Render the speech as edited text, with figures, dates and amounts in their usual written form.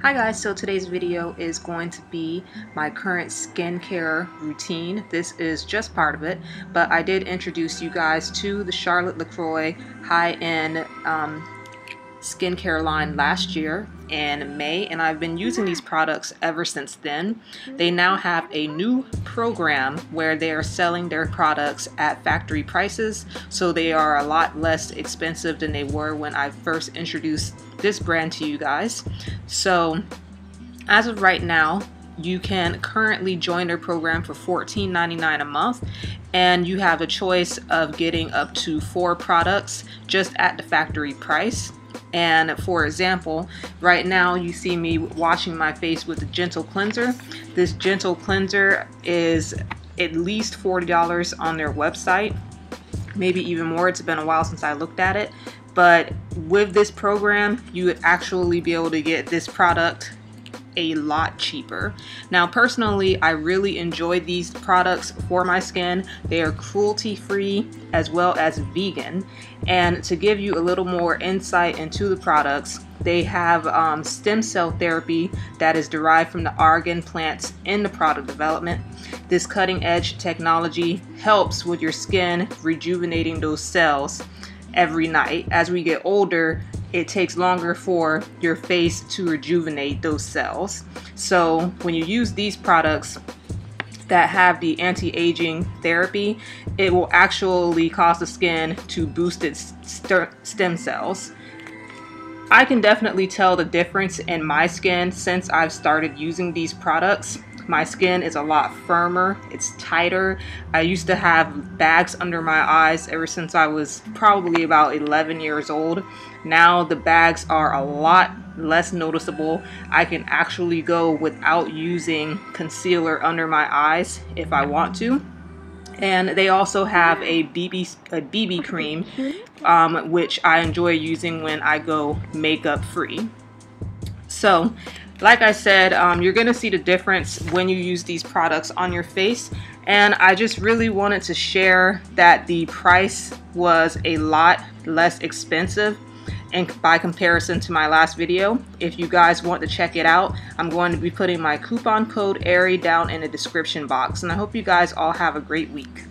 Hi guys, so today's video is going to be my current skincare routine. This is just part of it, but I did introduce you guys to the Charlotte Lacroix high-end skincare line last year in May, and I've been using these products ever since then. They now have a new program where they are selling their products at factory prices, so they are a lot less expensive than they were when I first introduced this brand to you guys. So as of right now, you can currently join their program for $14.99 a month, and you have a choice of getting up to 4 products just at the factory price. And for example, right now you see me washing my face with a gentle cleanser. This gentle cleanser is at least $40 on their website, maybe even more. It's been a while since I looked at it, but with this program you would actually be able to get this product a lot cheaper. Now personally, I really enjoy these products for my skin. They are cruelty free as well as vegan, and to give you a little more insight into the products, they have stem cell therapy that is derived from the argan plants in the product development. This cutting edge technology helps with your skin rejuvenating those cells every night. As we get older, it takes longer for your face to rejuvenate those cells. So when you use these products that have the anti-aging therapy, it will actually cause the skin to boost its stem cells. I can definitely tell the difference in my skin since I've started using these products. My skin is a lot firmer, it's tighter. I used to have bags under my eyes ever since I was probably about 11 years old. Now the bags are a lot less noticeable. I can actually go without using concealer under my eyes if I want to. And they also have a BB cream, which I enjoy using when I go makeup free. So like I said, you're going to see the difference when you use these products on your face, and I just really wanted to share that the price was a lot less expensive and by comparison to my last video. If you guys want to check it out, I'm going to be putting my coupon code AIRY down in the description box, and I hope you guys all have a great week.